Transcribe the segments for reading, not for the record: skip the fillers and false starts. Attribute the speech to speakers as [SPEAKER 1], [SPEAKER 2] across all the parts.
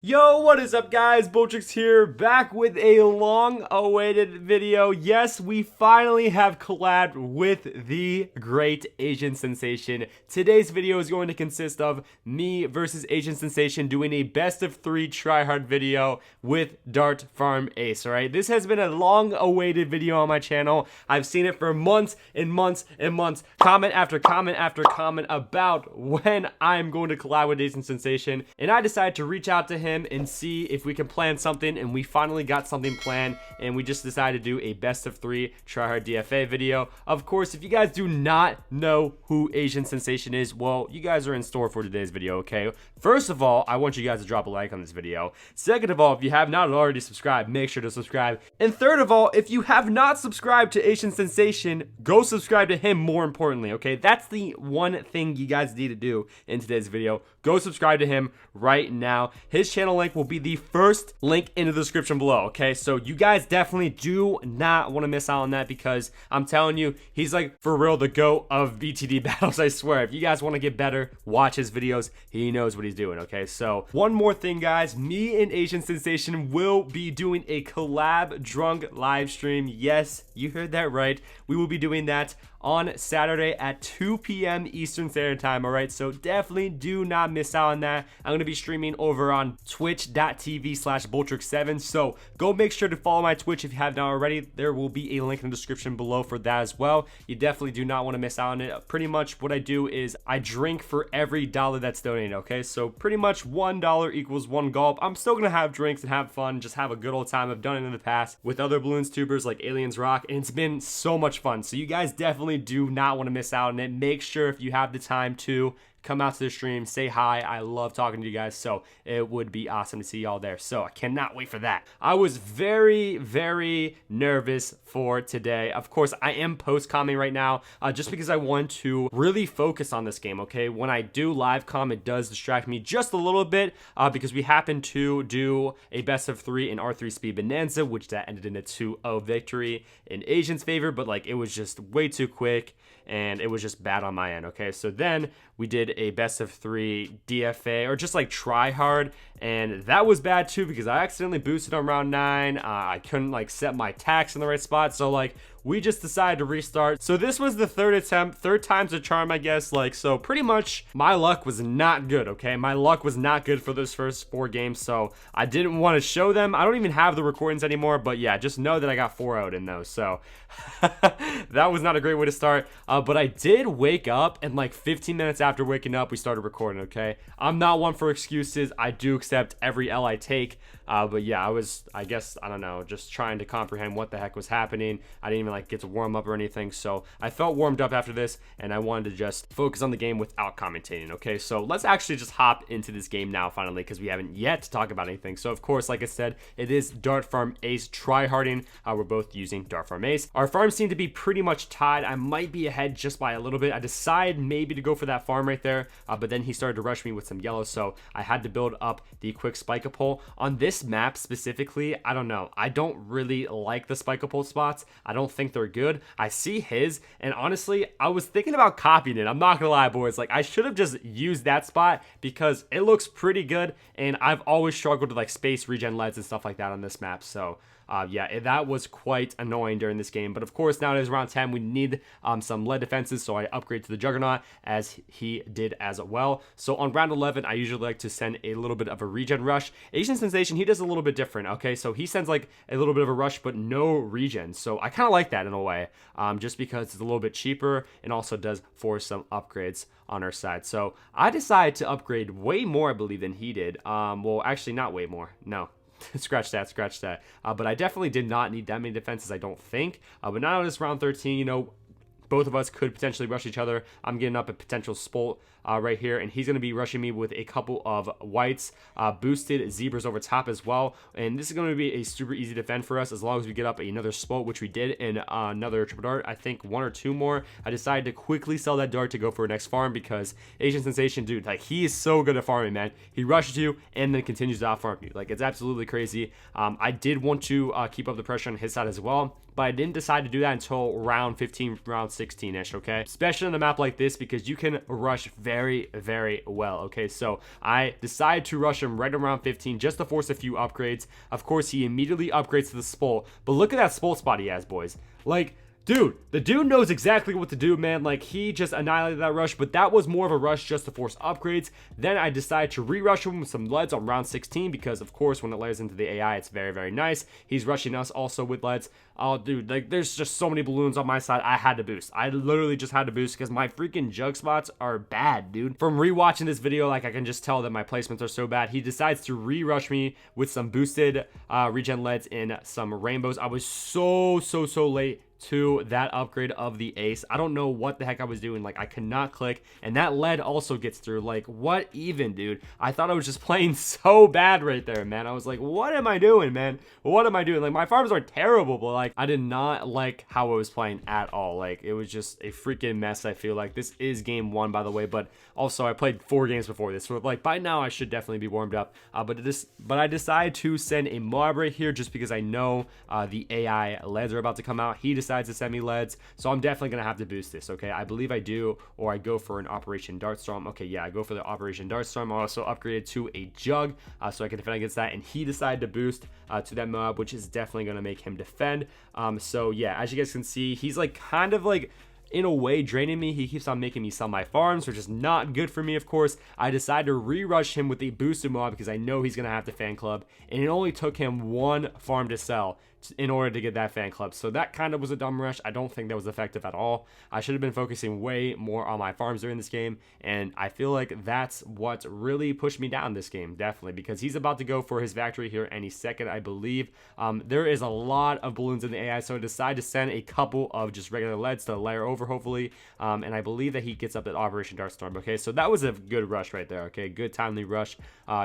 [SPEAKER 1] Yo, what is up guys? Bloons here, back with a long-awaited video. Yes, we finally have collabed with the great Asian Sensation. Today's video is going to consist of me versus Asian Sensation doing a best of 3 tryhard video with Dart Farm Ace, alright? This has been a long-awaited video on my channel. I've seen it for months and months and months. Comment after comment after comment about when I'm going to collab with Asian Sensation, and I decided to reach out to him and see if we can plan something, and we finally got something planned, and we just decided to do a best of 3 tryhard DFA video. Of course, if you guys do not know who Asian Sensation is, well, you guys are in store for today's video, okay? First of all, I want you guys to drop a like on this video. Second of all, if you have not already subscribed, make sure to subscribe. And third of all, if you have not subscribed to Asian Sensation, go subscribe to him more importantly, okay? That's the one thing you guys need to do in today's video. Go subscribe to him right now. His channel link will be the first link in the description below, okay? So you guys definitely do not want to miss out on that, because I'm telling you, he's like for real the GOAT of BTD battles, I swear. If you guys want to get better, watch his videos. He knows what he's doing, okay? So one more thing, guys. Me and Asian Sensation will be doing a collab drunk live stream. Yes, you heard that right. We will be doing that on Saturday at 2 p.m. Eastern Standard Time, alright? So definitely do not miss out on that. I'm going to be streaming over on twitch.tv/Bloons7, so go make sure to follow my Twitch if you have not already. There will be a link in the description below for that as well. You definitely do not want to miss out on it. Pretty much what I do is I drink for every dollar that's donated, okay? So pretty much $1 equals 1 gulp. I'm still going to have drinks and have fun, just have a good old time. I've done it in the past with other Bloons tubers like Aliens Rock, and it's been so much fun. So you guys definitely do not want to miss out on it. Make sure if you have the time to come out to the stream, say hi. I love talking to you guys, so it would be awesome to see y'all there. So I cannot wait for that. I was very nervous for today. Of course, I am post-commenting right now, just because I want to really focus on this game, okay? When I do live comm, it does distract me just a little bit, because we happen to do a best of 3 in R3 Speed Bonanza, which that ended in a 2-0 victory in Asian's favor, but like it was just way too quick, and it was just bad on my end, okay? So then we did a best of 3 DFA, or just like try hard, and that was bad too, because I accidentally boosted on round 9. I couldn't like set my tax in the right spot, so like we just decided to restart. So this was the third attempt, third time's a charm, I guess. Like, so pretty much my luck was not good, okay? My luck was not good for those first 4 games, so I didn't want to show them. I don't even have the recordings anymore, but yeah, just know that I got 4-0'd in those, so that was not a great way to start. But I did wake up, and like 15 minutes after waking up, we started recording, okay? I'm not one for excuses. I do accept every L I take, but yeah, I guess, I don't know, just trying to comprehend what the heck was happening. I didn't even like get to warm up or anything, so I felt warmed up after this, and I wanted to just focus on the game without commentating, okay? So let's actually just hop into this game now, finally, because we haven't yet to talk about anything. So of course, like I said, it is Dart Farm Ace tryharding. We're both using Dart Farm Ace. Our farms seem to be pretty much tied. I might be ahead just by a little bit. I decided maybe to go for that farm right there, but then he started to rush me with some yellow, so I had to build up the quick spike-a-pole. On this map specifically, I don't know. I don't really like the spike-a-pole spots. I don't think they're good. I see his, and honestly, I was thinking about copying it. I'm not gonna lie, boys. Like, I should have just used that spot because it looks pretty good, and I've always struggled with like space regen leads and stuff like that on this map, so yeah, that was quite annoying during this game. But of course, now it is round 10. We need some lead defenses, so I upgrade to the Juggernaut, as he did as well. So on round 11, I usually like to send a little bit of a regen rush. Asian Sensation, he does a little bit different, okay? So he sends like a little bit of a rush, but no regen. So I kind of like that in a way, just because it's a little bit cheaper and also does force some upgrades on our side. So I decided to upgrade way more, I believe, than he did. Well, actually, not way more. No. Scratch that. But I definitely did not need that many defenses, I don't think. But now it's round 13, you know, both of us could potentially rush each other. I'm getting up a potential spolt right here, and he's going to be rushing me with a couple of whites, boosted zebras over top as well. And this is going to be a super easy defend for us as long as we get up another spolt, which we did in another triple dart. I think 1 or 2 more. I decided to quickly sell that dart to go for a next farm, because Asian Sensation, dude, like, he is so good at farming, man. He rushes you and then continues to out farm you. Like, it's absolutely crazy. I did want to keep up the pressure on his side as well, but I didn't decide to do that until round 15, round 16-ish, okay? Especially on a map like this, because you can rush very very, very well. Okay, so I decide to rush him right around 15 just to force a few upgrades. Of course, he immediately upgrades to the Spolt, but look at that Spolt spot he has, boys. Like, dude, the dude knows exactly what to do, man. Like, he just annihilated that rush, but that was more of a rush just to force upgrades. Then I decided to re-rush him with some leads on round 16 because, of course, when it layers into the AI, it's very, very nice. He's rushing us also with leads. Oh, dude, like, there's just so many balloons on my side. I had to boost. I literally just had to boost because my freaking jug spots are bad, dude. From rewatching this video, like, I can just tell that my placements are so bad. He decides to re-rush me with some boosted regen leads and some rainbows. I was so late to that upgrade of the ace. I don't know what the heck I was doing. Like, I could not click, and that lead also gets through. Like, what even, dude? I thought I was just playing so bad right there, man. I was like, what am I doing, man? What am I doing? Like, my farms are terrible, but like, I did not like how I was playing at all. Like, it was just a freaking mess. I feel like this is game 1, by the way, but also I played 4 games before this, so like by now I should definitely be warmed up. But I decided to send a mob right here just because I know the AI leads are about to come out. He decides to send me leads, so I'm definitely gonna have to boost this. Okay, I believe I do, or I go for an Operation Dartstorm. Okay, yeah, I go for the Operation Dartstorm. I also upgraded to a jug so I can defend against that, and he decided to boost to that mob, which is definitely gonna make him defend. So yeah, as you guys can see, he's like kind of like in a way draining me. He keeps on making me sell my farms, which is not good for me, of course. I decided to re-rush him with a boosted mob because I know he's gonna have the fan club, and it only took him 1 farm to sell in order to get that fan club. So that kind of was a dumb rush. I don't think that was effective at all. I should have been focusing way more on my farms during this game, and I feel like that's what really pushed me down this game, definitely, because he's about to go for his factory here any second, I believe. There is a lot of balloons in the AI, so I decided to send a couple of just regular leads to layer over, hopefully, and I believe that he gets up that Operation Dartstorm. Okay, so that was a good rush right there. Okay, good timely rush.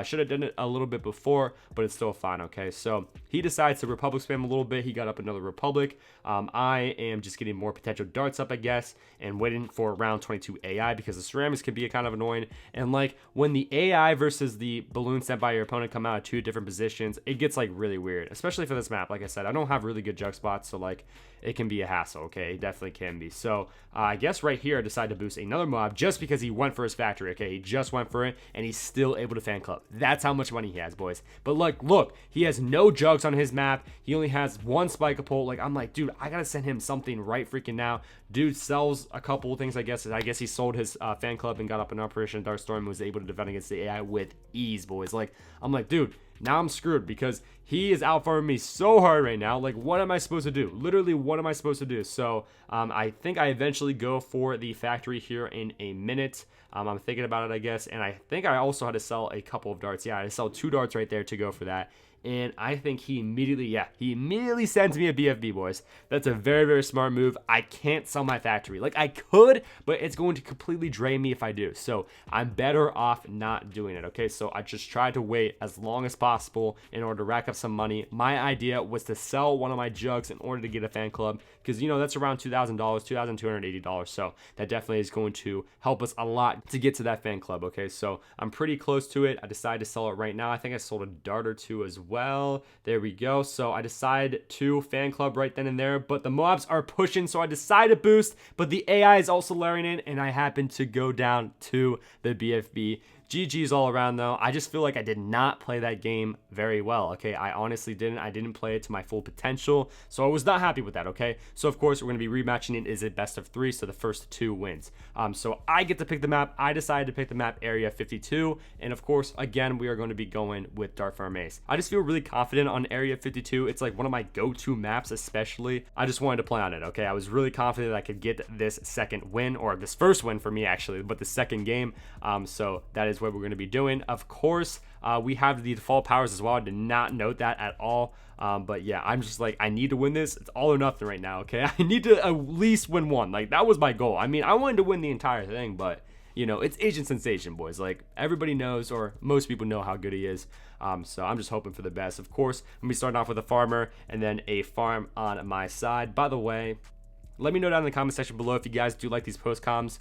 [SPEAKER 1] Should have done it a little bit before, but it's still fine. Okay, so he decides to Republic spam a little bit. He got up another Republic. I am just getting more potential darts up, I guess, and waiting for round 22 AI because the ceramics can be kind of annoying. And like when the AI versus the balloon sent by your opponent come out of 2 different positions, it gets like really weird, especially for this map. Like I said, I don't have really good jug spots, so like it can be a hassle. Okay, it definitely can be. So I guess right here I decided to boost another mob just because he went for his factory. Okay, he just went for it, and he's still able to fan club. That's how much money he has, boys. But like, look, he has no jugs on his map. He only has 1 spike pole. Like, I'm like, dude, I gotta send him something right freaking now. Dude sells a couple of things, I guess. I guess he sold his fan club and got up an Operation Darkstorm and was able to defend against the AI with ease, boys. Like, I'm like, dude, now I'm screwed because he is outfarming me so hard right now. Like, what am I supposed to do? Literally, what am I supposed to do? So I think I eventually go for the factory here in a minute. I'm thinking about it, I guess, and I think I also had to sell a couple of darts. Yeah, I had to sell 2 darts right there to go for that. And I think he immediately sends me a BFB, boys. That's a very, very smart move. I can't sell my factory. Like, I could, but it's going to completely drain me if I do. So I'm better off not doing it, okay? So I just tried to wait as long as possible in order to rack up some money. My idea was to sell one of my jugs in order to get a fan club because, you know, that's around $2,000, $2,280. So that definitely is going to help us a lot to get to that fan club, okay? So I'm pretty close to it. I decided to sell it right now. I think I sold a dart or 2 as well. There we go. So I decided to fan club right then and there, but the mobs are pushing, so I decided to boost, but the AI is also layering in, and I happen to go down to the BFB. GG's all around, though. I just feel like I did not play that game very well, okay? I honestly didn't. I didn't play it to my full potential, so I was not happy with that, okay? So, of course, we're going to be rematching it. Is it best of 3? So the first 2 wins. So I get to pick the map. I decided to pick the map Area 52, and, of course, again, we are going to be going with Dart Farm Ace. I just feel really confident on Area 52. It's like one of my go-to maps, especially. I just wanted to play on it, okay? I was really confident that I could get this second win, or this first win for me, actually, but the second game. So that is what we're going to be doing. Of course, we have the default powers as well. I did not note that at all. But yeah, I'm just like, I need to win this. It's all or nothing right now, okay? I need to at least win 1. Like, that was my goal. I mean, I wanted to win the entire thing, but you know, it's Agent Sensation, boys. Like, everybody knows, or most people know how good he is. So I'm just hoping for the best. Of course, I'm gonna be starting off with a farmer and then a farm on my side. By the way, let me know down in the comment section below if you guys do like these post comms.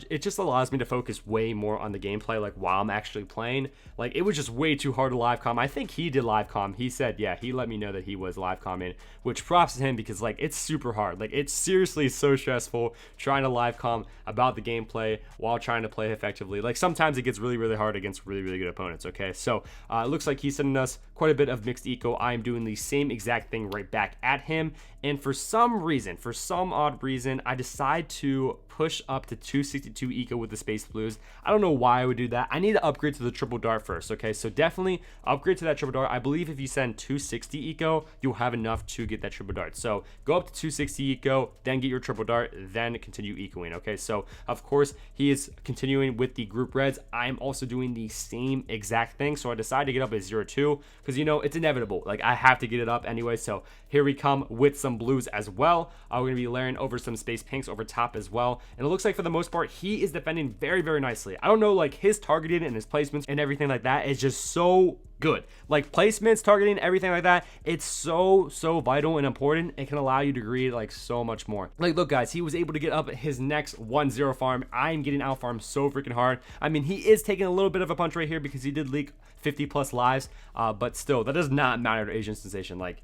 [SPEAKER 1] It just allows me to focus way more on the gameplay, like while I'm actually playing. Like, it was just way too hard to live comm. I think he did live comm. He said, yeah, he let me know that he was live comming, which props to him, because like it's super hard. Like, it's seriously so stressful trying to live comm about the gameplay while trying to play effectively. Like, sometimes it gets really, really hard against really, really good opponents. Okay, so it looks like he's sending us quite a bit of mixed eco. I am doing the same exact thing right back at him, and for some reason, for some odd reason, I decide to push up to 262 eco with the space blues. I don't know why I would do that. I need to upgrade to the triple dart first. Okay, so definitely upgrade to that triple dart. I believe if you send 260 eco, you'll have enough to get that triple dart. So go up to 260 eco, then get your triple dart, then continue ecoing. Okay, so of course he is continuing with the group reds. I'm also doing the same exact thing, so I decided to get up at 0-2 because, you know, it's inevitable. Like, I have to get it up anyway. So here we come with some blues as well. We're gonna be layering over some space pinks over top as well, and it looks like for the most part he is defending very, very nicely. I don't know, like his targeting and his placements and everything like that is just so good. Like, placements, targeting, everything like that, it's so vital and important. It can allow you to greed like so much more. Like, look guys, he was able to get up his next 1-0 farm. I am getting out farmed so freaking hard. I mean, he is taking a little bit of a punch right here because he did leak 50 plus lives, but still, that does not matter to Asian Sensation. Like,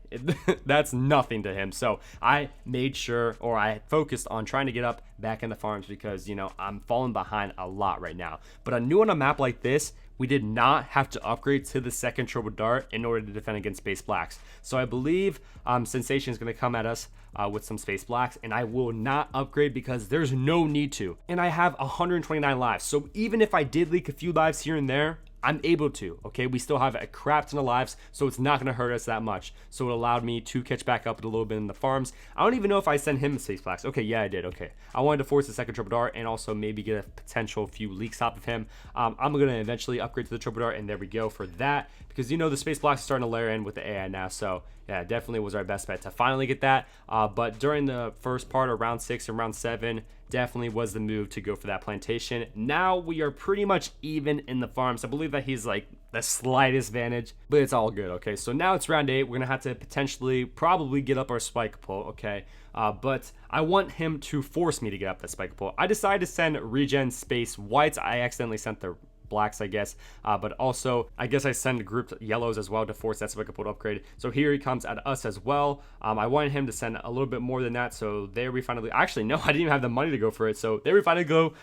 [SPEAKER 1] that's nothing to him. So I made sure, or I focused on trying to get up back in the farms because, you know, I'm falling behind a lot right now. But I knew on a map like this, we did not have to upgrade to the second triple dart in order to defend against space blacks. So I believe Sensation is going to come at us with some space blacks, and I will not upgrade because there's no need to. And I have 129 lives. So even if I did leak a few lives here and there, I'm able to, okay? We still have a crap ton of lives, so it's not gonna hurt us that much. So it allowed me to catch back up a little bit in the farms. I don't even know if I sent him space blacks. Okay, yeah, I did, okay. I wanted to force the second triple dart and also maybe get a potential few leaks off of him. I'm gonna eventually upgrade to the triple dart, and there we go for that. Because, you know, the space blocks are starting to layer in with the AI now, so yeah, definitely was our best bet to finally get that. But during the first part of round 6 and round 7, definitely was the move to go for that plantation. Now we are pretty much even in the farms. I believe that he's like the slightest advantage, but it's all good. Okay, so now it's round 8. We're gonna have to potentially probably get up our spike pole. Okay, but I want him to force me to get up that spike pole. I decided to send regen space whites. I accidentally sent the blacks, I guess, but also I guess I send grouped yellows as well to force that spike pole upgrade. So here he comes at us as well. I wanted him to send a little bit more than that, so there we finally, actually no, I didn't even have the money to go for it, so there we finally go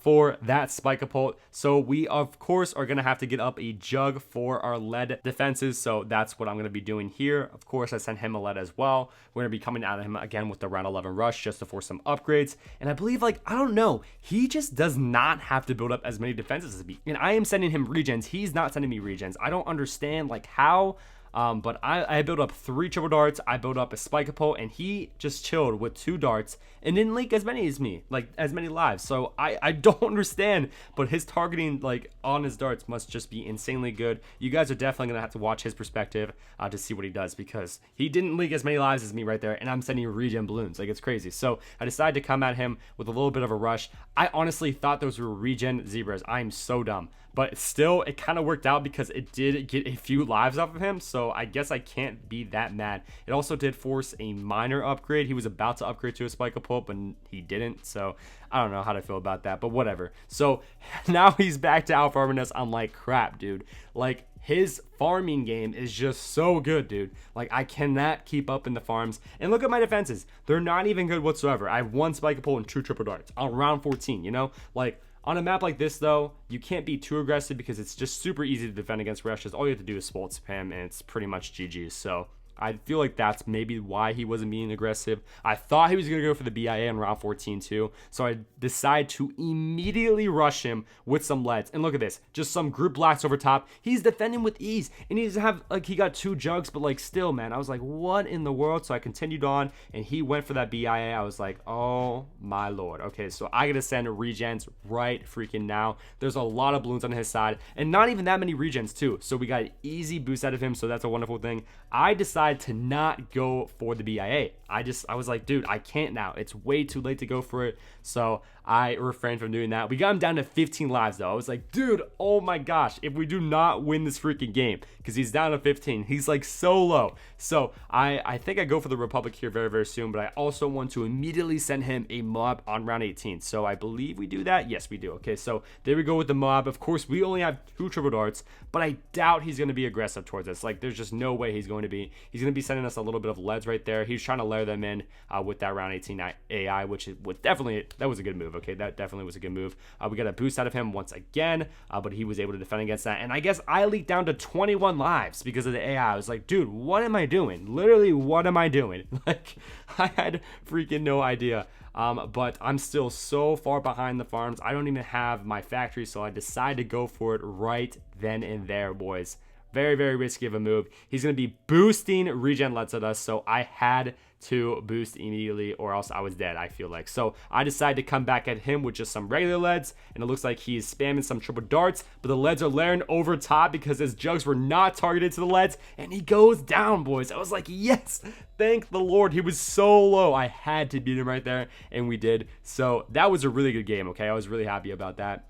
[SPEAKER 1] for that spike pole. So we of course are gonna have to get up a jug for our lead defenses, so that's what I'm gonna be doing here. Of course I sent him a lead as well. We're gonna be coming out of him again with the round 11 rush just to force some upgrades, and I believe, like, I don't know, he just does not have to build up as many defenses as me. And I am sending him regens. He's not sending me regens. I don't understand like how, but I built up 3 triple darts. I built up a spike pole, and he just chilled with 2 darts and didn't leak as many as me, like as many lives. So I don't understand, but his targeting like on his darts must just be insanely good. You guys are definitely gonna have to watch his perspective to see what he does, because he didn't leak as many lives as me right there, and I'm sending regen balloons. Like, it's crazy. So I decided to come at him with a little bit of a rush. I honestly thought those were regen zebras. I'm so dumb. But still, it kind of worked out because it did get a few lives off of him, so I guess I can't be that mad. It also did force a minor upgrade. He was about to upgrade to a spike pole, but he didn't, so I don't know how to feel about that, but whatever. So now he's back to out farming us. I'm like, crap, dude. Like, his farming game is just so good, dude. Like, I cannot keep up in the farms. And look at my defenses. They're not even good whatsoever. I have 1 spike pole and 2 triple darts on round 14, you know? Like, on a map like this, though, you can't be too aggressive because it's just super easy to defend against rushes. All you have to do is spot spam, and it's pretty much GG's. So I feel like that's maybe why he wasn't being aggressive. I thought he was going to go for the BIA in round 14 too, so I decided to immediately rush him with some leads. And look at this, just some group blacks over top. He's defending with ease, and he doesn't have, like, he got 2 jugs, but like still, man, I was like, what in the world? So I continued on, and he went for that BIA. I was like, oh my lord. Okay, so I gotta send regens right freaking now. There's a lot of balloons on his side, and not even that many regens too, so we got an easy boost out of him, so that's a wonderful thing. I decided decide to not go for the BIA. I was like, dude, I can't now. It's way too late to go for it. So I refrained from doing that. We got him down to 15 lives though. I was like, dude, oh my gosh, if we do not win this freaking game, because he's down to 15, he's like so low. So I think I go for the Republic here very, very soon, but I also want to immediately send him a mob on round 18. So I believe we do that. Yes, we do. Okay, so there we go with the mob. Of course, we only have 2 triple darts, but I doubt he's going to be aggressive towards us. Like, there's just no way he's going to be. He's going to be sending us a little bit of leads right there. He's trying to layer them in with that round 18 AI, which was definitely, that was a good move. Okay, that definitely was a good move. We got a boost out of him once again, but he was able to defend against that. And I guess I leaked down to 21 lives because of the AI. I was like, dude, what am I doing? Literally, what am I doing? Like, I had freaking no idea. But I'm still so far behind the farms. I don't even have my factory, so I decided to go for it right then and there, boys. Very, very risky of a move. He's going to be boosting regen lets at us, so I had to boost immediately or else I was dead, I feel like. So I decided to come back at him with just some regular leads, and it looks like he's spamming some triple darts, but the leads are layering over top because his jugs were not targeted to the leads, and he goes down, boys. I was like, yes, thank the Lord. He was so low. I had to beat him right there, and we did. So that was a really good game, okay? I was really happy about that.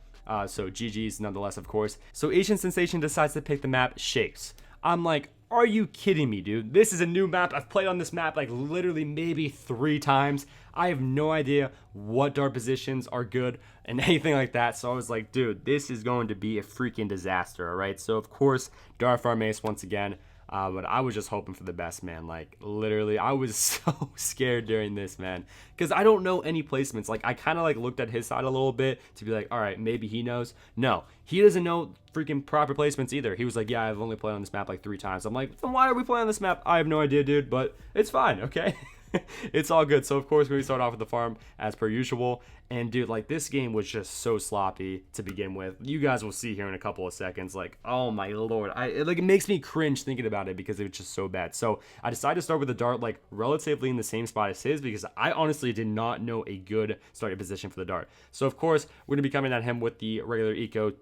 [SPEAKER 1] So GG's nonetheless, of course. So Asian Sensation decides to pick the map Shakes. I'm like, are you kidding me, dude? This is a new map. I've played on this map like literally maybe 3 times. I have no idea what dart positions are good and anything like that. So I was like, dude, this is going to be a freaking disaster, all right? So of course, dart farm ace once again. But I was just hoping for the best, man. Like, literally, I was so scared during this, man. Because I don't know any placements. Like, I kind of, like, looked at his side a little bit to be like, all right, maybe he knows. No, he doesn't know freaking proper placements either. He was like, yeah, I've only played on this map, like, 3 times. I'm like, then why are we playing on this map? I have no idea, dude, but it's fine, okay? It's all good. So, of course, we start off with the farm as per usual. And, dude, like, this game was just so sloppy to begin with. You guys will see here in a couple of seconds. Like, oh, my Lord. It makes me cringe thinking about it because it was just so bad. So, I decided to start with the dart, like, relatively in the same spot as his because I honestly did not know a good starting position for the dart. So, of course, we're going to be coming at him with the regular eco,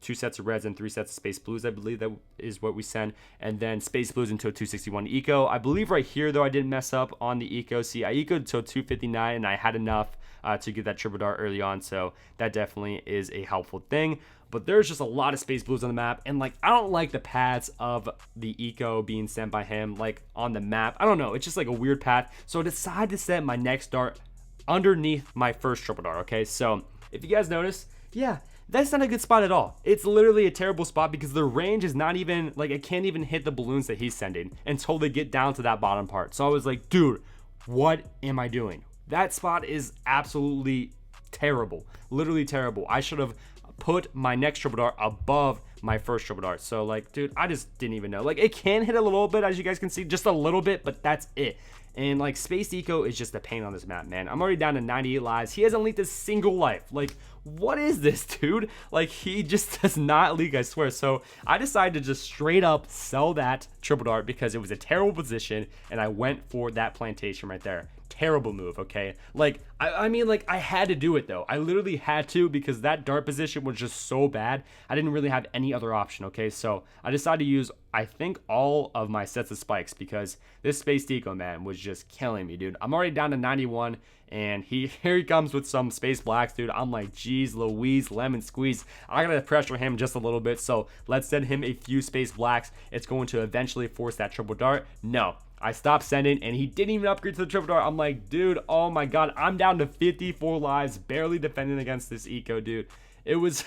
[SPEAKER 1] 2 sets of reds and 3 sets of space blues. I believe that is what we send. And then space blues into a 261 eco. I believe right here, though, I didn't mess up on the eco. See, I ecoed to a 259, and I had enough to get that triple dart early on. So that definitely is a helpful thing. But there's just a lot of space blues on the map. And, like, I don't like the paths of the eco being sent by him, like, on the map. I don't know. It's just, like, a weird path. So I decided to set my next dart underneath my first triple dart, okay? So if you guys notice, yeah, that's not a good spot at all. It's literally a terrible spot because the range is not even, like, it can't even hit the balloons that he's sending until they get down to that bottom part. So I was like, dude, what am I doing? That spot is absolutely terrible. Literally terrible. I should have put my next triple dart above my first triple dart. So, like, dude, I just didn't even know. Like, it can hit a little bit, as you guys can see, just a little bit, but that's it. And, like, Space Eco is just a pain on this map, man. I'm already down to 98 lives. He hasn't leaked a single life. Like, what is this, dude? Like, he just does not leak, I swear. So I decided to just straight up sell that triple dart because it was a terrible position, and I went for that plantation right there. Terrible move, okay? Like, I mean, like, I had to do it, though. I literally had to because that dart position was just so bad. I didn't really have any other option, okay? So I decided to use, I think, all of my sets of spikes because this Space Eco, man, was just killing me, dude. I'm already down to 91, and here he comes with some Space Blacks, dude. I'm like, geez, Louise, lemon squeeze. I gotta pressure him just a little bit, so let's send him a few Space Blacks. It's going to eventually force that triple dart. No. I stopped sending, and he didn't even upgrade to the triple dart. I'm like, dude, oh my god, I'm down to 54 lives, barely defending against this eco, dude. It was,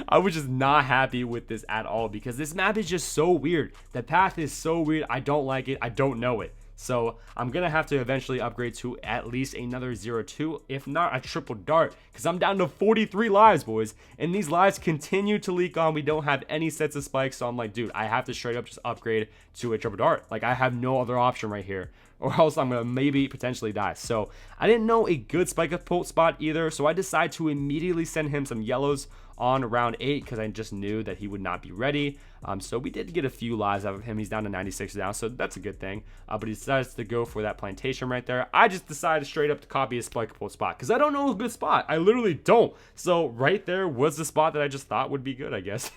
[SPEAKER 1] I was just not happy with this at all because this map is just so weird. The path is so weird. I don't like it. I don't know it. So I'm going to have to eventually upgrade to at least another 0-2, if not a triple dart, because I'm down to 43 lives, boys. And these lives continue to leak on. We don't have any sets of spikes. So I'm like, dude, I have to straight up just upgrade to a triple dart. Like, I have no other option right here, or else I'm going to maybe potentially die. So I didn't know a good spike up spot either. So I decided to immediately send him some yellows on round 8 because I just knew that he would not be ready. So we did get a few lives out of him. He's down to 96 now, so that's a good thing. But he decides to go for that plantation right there. I just decided straight up to copy his spikeable spot because I don't know a good spot. I literally don't. So right there was the spot that I just thought would be good, I guess.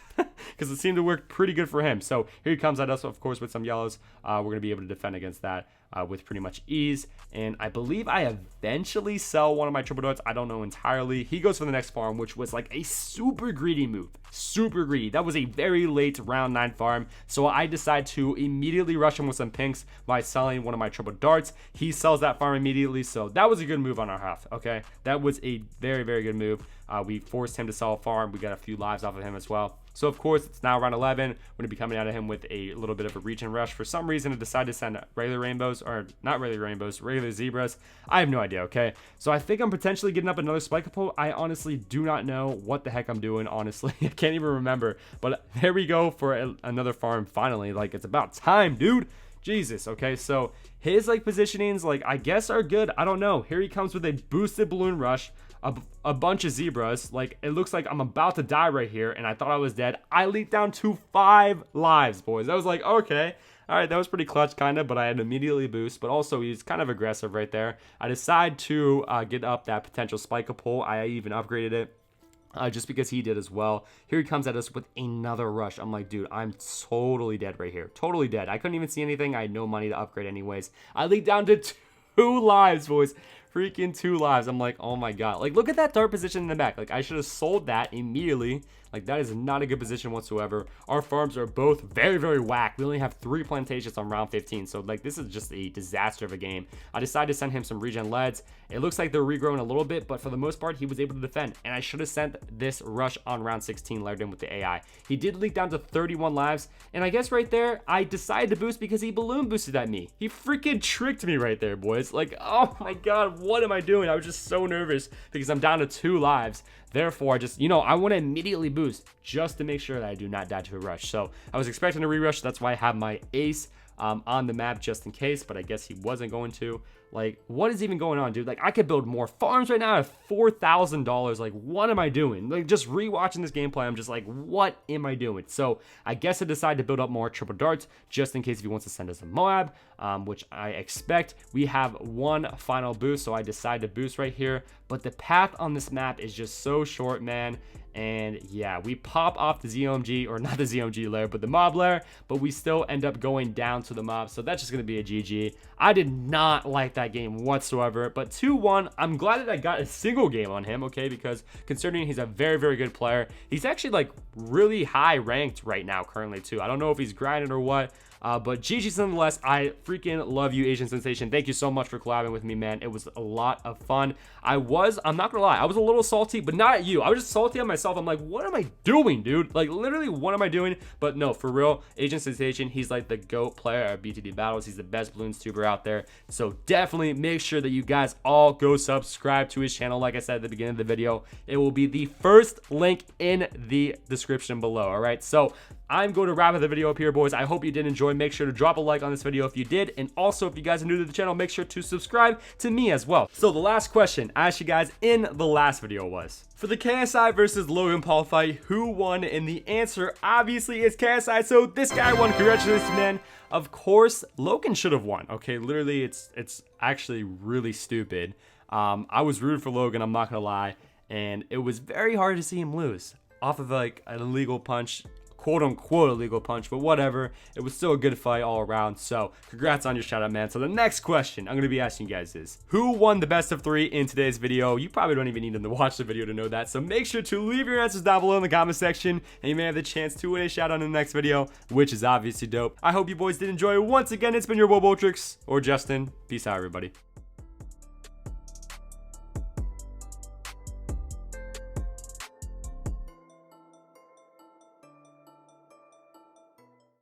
[SPEAKER 1] because it seemed to work pretty good for him. So here he comes at us, of course, with some yellows. We're going to be able to defend against that with pretty much ease. And I believe I eventually sell one of my triple darts. I don't know entirely. He goes for the next farm, which was like a super greedy move. Super greedy. That was a very late round 9 farm. So I decide to immediately rush him with some pinks by selling one of my triple darts. He sells that farm immediately. So that was a good move on our half. Okay. That was a very, very good move. We forced him to sell a farm. We got a few lives off of him as well. So of course it's now round 11. We're going to be coming at him with a little bit of a reach and rush. For some reason I decided to send regular rainbows, or not regular rainbows, regular zebras. I have no idea. Okay, so I think I'm potentially getting up another spike pole. I honestly do not know what the heck I'm doing. Honestly, I can't even remember. But there we go for another farm. Finally, like, it's about time, dude. Jesus. Okay, so his like positionings, like, I guess are good. I don't know. Here he comes with a boosted balloon rush, a bunch of zebras. Like, it looks like I'm about to die right here, and I thought I was dead. I leaked down to 5 lives, boys. I was like, okay, all right, that was pretty clutch, kind of, but I had to immediately boost. But also, he's kind of aggressive right there. I decide to get up that potential spike pole. I even upgraded it. Just because he did as well. Here he comes at us with another rush. I'm like, dude, I'm totally dead right here. Totally dead. I couldn't even see anything. I had no money to upgrade anyways. I leaked down to 2 lives, boys. Freaking 2 lives. I'm like, oh my god. Like, look at that dart position in the back. Like, I should have sold that immediately. Like, that is not a good position whatsoever. Our farms are both very, very whack. We only have 3 plantations on round 15. So, like, this is just a disaster of a game. I decided to send him some regen leads. It looks like they're regrowing a little bit, but for the most part, he was able to defend. And I should have sent this rush on round 16 layered in with the AI. He did leak down to 31 lives. And I guess right there, I decided to boost because he balloon boosted at me. He freaking tricked me right there, boys. Like, oh my god, what am I doing? I was just so nervous because I'm down to 2 lives. Therefore, I just, I want to immediately boost just to make sure that I do not die to a rush. So I was expecting a re-rush. That's why I have my ace on the map just in case, but I guess he wasn't going to. Like, what is even going on, dude? Like, I could build more farms right now at $4,000. Like, what am I doing? Like, just rewatching this gameplay, I'm just like, what am I doing? So I guess I decided to build up more triple darts just in case if he wants to send us a Moab, which I expect. We have 1 final boost, so I decided to boost right here. But the path on this map is just so short, man. And yeah, we pop off the ZOMG, or not the ZOMG layer, but the mob layer, but we still end up going down to the mob. So that's just going to be a GG. I did not like that game whatsoever, but 2-1, I'm glad that I got a single game on him, okay, because considering he's a very, very good player, he's actually like really high ranked right now currently too. I don't know if he's grinding or what. But GG's nonetheless. I freaking love you, Asian Sensation. Thank you so much for collabing with me, man. It was a lot of fun. I'm not gonna lie, I was a little salty, but not at you. I was just salty on myself. I'm like, what am I doing, dude? Like, literally, what am I doing? But no, for real, Asian Sensation, he's like the GOAT player at BTD Battles. He's the best balloons tuber out there. So definitely make sure that you guys all go subscribe to his channel. Like I said at the beginning of the video, it will be the first link in the description below. All right, so I'm going to wrap up the video up here, boys. I hope you did enjoy. Make sure to drop a like on this video if you did. And also, if you guys are new to the channel, make sure to subscribe to me as well. So the last question I asked you guys in the last video was, for the KSI versus Logan Paul fight, who won? And the answer obviously is KSI. So this guy won. Congratulations, man. Of course, Logan should have won. Okay, literally, it's actually really stupid. I was rooting for Logan, I'm not gonna lie. And it was very hard to see him lose off of like an illegal punch, quote unquote illegal punch, but whatever. It was still a good fight all around. So congrats on your shout out, man. So the next question I'm going to be asking you guys is, who won the best of 3 in today's video? You probably don't even need to watch the video to know that. So make sure to leave your answers down below in the comment section, and you may have the chance to win a shout out in the next video, which is obviously dope. I hope you boys did enjoy. Once again, it's been your Walkthroughs or Justin. Peace out, everybody.